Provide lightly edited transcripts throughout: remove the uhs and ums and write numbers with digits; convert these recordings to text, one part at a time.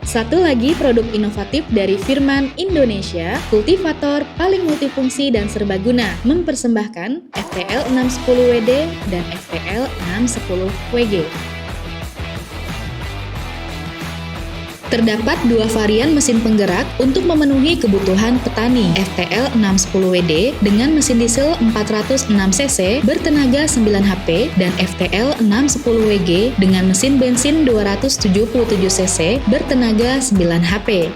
Satu lagi produk inovatif dari Firman Indonesia, kultivator paling multifungsi dan serbaguna, mempersembahkan FTL 610WD dan FTL 610WG. Terdapat dua varian mesin penggerak untuk memenuhi kebutuhan petani, FTL 610WD dengan mesin diesel 406 cc bertenaga 9 HP dan FTL 610WG dengan mesin bensin 277 cc bertenaga 9 HP.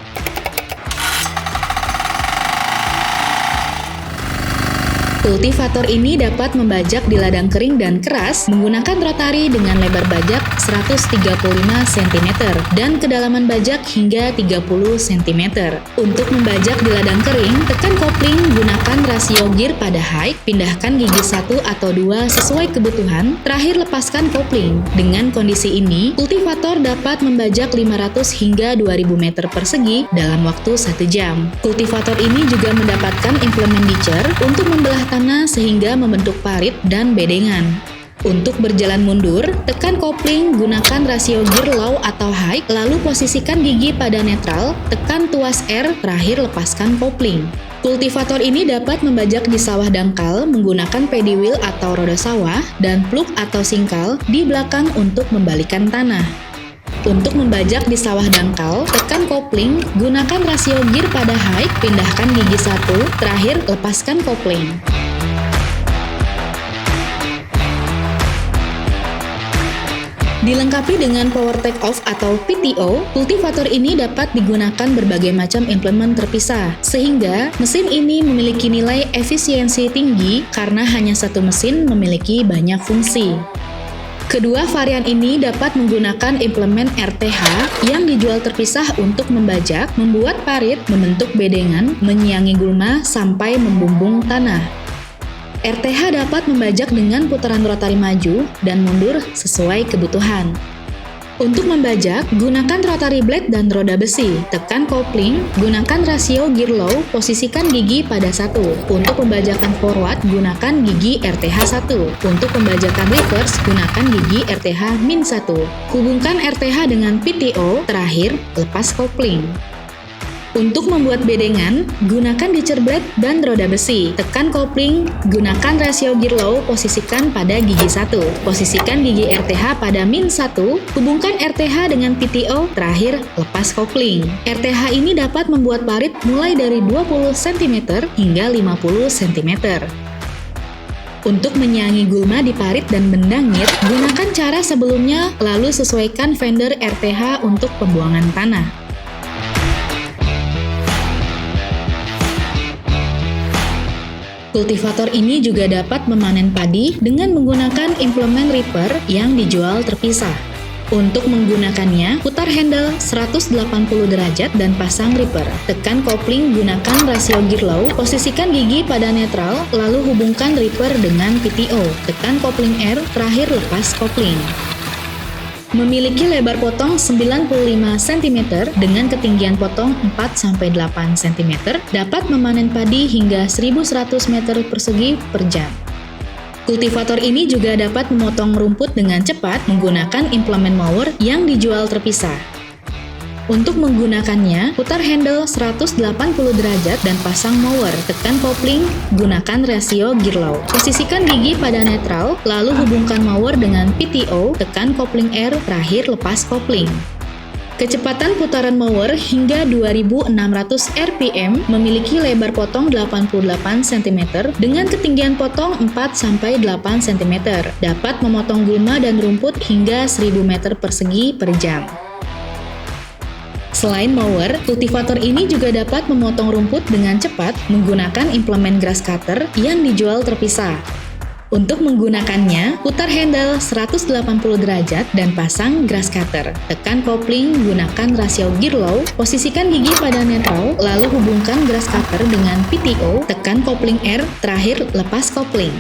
Kultivator ini dapat membajak di ladang kering dan keras menggunakan rotari dengan lebar bajak 135 cm dan kedalaman bajak hingga 30 cm. Untuk membajak di ladang kering, tekan kopling, gunakan rasio gear pada high, pindahkan gigi 1 atau 2 sesuai kebutuhan, terakhir lepaskan kopling. Dengan kondisi ini, kultivator dapat membajak 500 hingga 2000 meter persegi dalam waktu 1 jam. Kultivator ini juga mendapatkan implemen ditcher untuk membelah tanah sehingga membentuk parit dan bedengan. Untuk berjalan mundur, tekan kopling, gunakan rasio gear low atau high, lalu posisikan gigi pada netral, tekan tuas R, terakhir lepaskan kopling. Kultivator ini dapat membajak di sawah dangkal menggunakan paddy wheel atau roda sawah dan plug atau singkal di belakang untuk membalikan tanah. Untuk membajak di sawah dangkal, tekan kopling, gunakan rasio gear pada high, pindahkan gigi 1, terakhir lepaskan kopling. Dilengkapi dengan power take off atau PTO, kultivator ini dapat digunakan berbagai macam implemen terpisah, sehingga mesin ini memiliki nilai efisiensi tinggi karena hanya satu mesin memiliki banyak fungsi. Kedua varian ini dapat menggunakan implemen RTH yang dijual terpisah untuk membajak, membuat parit, membentuk bedengan, menyiangi gulma, sampai membumbung tanah. RTH dapat membajak dengan putaran rotari maju dan mundur sesuai kebutuhan. Untuk membajak, gunakan rotary blade dan roda besi. Tekan kopling, gunakan rasio gear low, posisikan gigi pada 1. Untuk pembajakan forward, gunakan gigi RTH 1. Untuk pembajakan reverse, gunakan gigi RTH-1. Hubungkan RTH dengan PTO, terakhir lepas kopling. Untuk membuat bedengan, gunakan ditcher blade dan roda besi. Tekan kopling, gunakan rasio gear low, posisikan pada gigi 1. Posisikan gigi RTH pada -1, hubungkan RTH dengan PTO, terakhir lepas kopling. RTH ini dapat membuat parit mulai dari 20 cm hingga 50 cm. Untuk menyiangi gulma di parit dan mendangit, gunakan cara sebelumnya lalu sesuaikan fender RTH untuk pembuangan tanah. Kultivator ini juga dapat memanen padi dengan menggunakan implemen reaper yang dijual terpisah. Untuk menggunakannya, putar handle 180 derajat dan pasang reaper. Tekan kopling, gunakan rasio gear low, posisikan gigi pada netral, lalu hubungkan reaper dengan PTO. Tekan kopling R, terakhir lepas kopling. Memiliki lebar potong 95 cm dengan ketinggian potong 4-8 cm, dapat memanen padi hingga 1100 meter persegi per jam. Kultivator ini juga dapat memotong rumput dengan cepat menggunakan implemen mower yang dijual terpisah. Untuk menggunakannya, putar handle 180 derajat dan pasang mower. Tekan kopling, gunakan rasio gear low. Posisikan gigi pada netral, lalu hubungkan mower dengan PTO, tekan kopling R, terakhir lepas kopling. Kecepatan putaran mower hingga 2600 rpm, memiliki lebar potong 88 cm dengan ketinggian potong 4-8 cm. Dapat memotong gulma dan rumput hingga 1000 meter persegi per jam. Selain mower, kultivator ini juga dapat memotong rumput dengan cepat menggunakan implemen grass cutter yang dijual terpisah. Untuk menggunakannya, putar handle 180 derajat dan pasang grass cutter. Tekan kopling, gunakan rasio gear low, posisikan gigi pada netral, lalu hubungkan grass cutter dengan PTO, tekan kopling R, terakhir lepas kopling.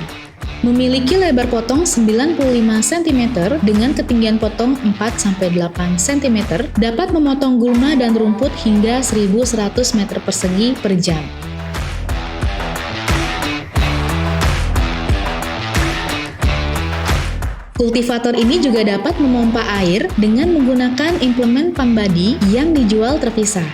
Memiliki lebar potong 95 cm dengan ketinggian potong 4-8 cm, dapat memotong gulma dan rumput hingga 1100 meter persegi per jam. Kultivator ini juga dapat memompa air dengan menggunakan implemen pump body yang dijual terpisah.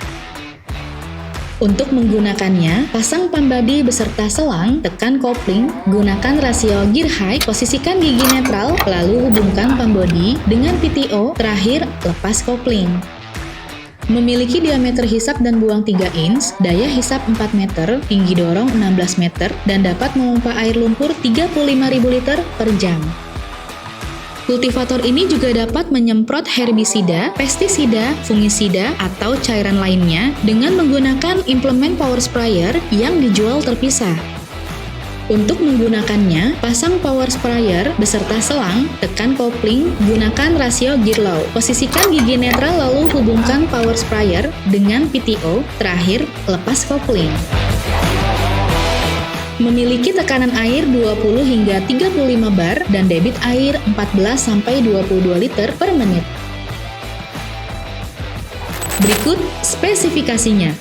Untuk menggunakannya, pasang pump body beserta selang, tekan kopling, gunakan rasio gear high, posisikan gigi netral, lalu hubungkan pump body dengan PTO, terakhir lepas kopling. Memiliki diameter hisap dan buang 3 inch, daya hisap 4 meter, tinggi dorong 16 meter, dan dapat memompa air lumpur 35.000 liter per jam. Kultivator ini juga dapat menyemprot herbisida, pestisida, fungisida, atau cairan lainnya dengan menggunakan implemen power sprayer yang dijual terpisah. Untuk menggunakannya, pasang power sprayer beserta selang, tekan kopling, gunakan rasio gear low. Posisikan gigi netral lalu hubungkan power sprayer dengan PTO, terakhir lepas kopling. Memiliki tekanan air 20 hingga 35 bar dan debit air 14-22 liter per menit. Berikut spesifikasinya.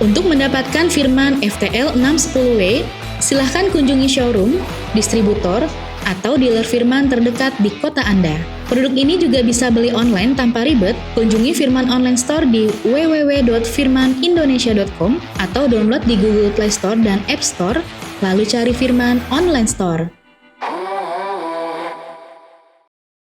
Untuk mendapatkan firman FTL 610W, silahkan kunjungi showroom, distributor, atau dealer firman terdekat di kota Anda. Produk ini juga bisa beli online tanpa ribet. Kunjungi Firman Online Store di www.firmanindonesia.com atau download di Google Play Store dan App Store, lalu cari Firman Online Store.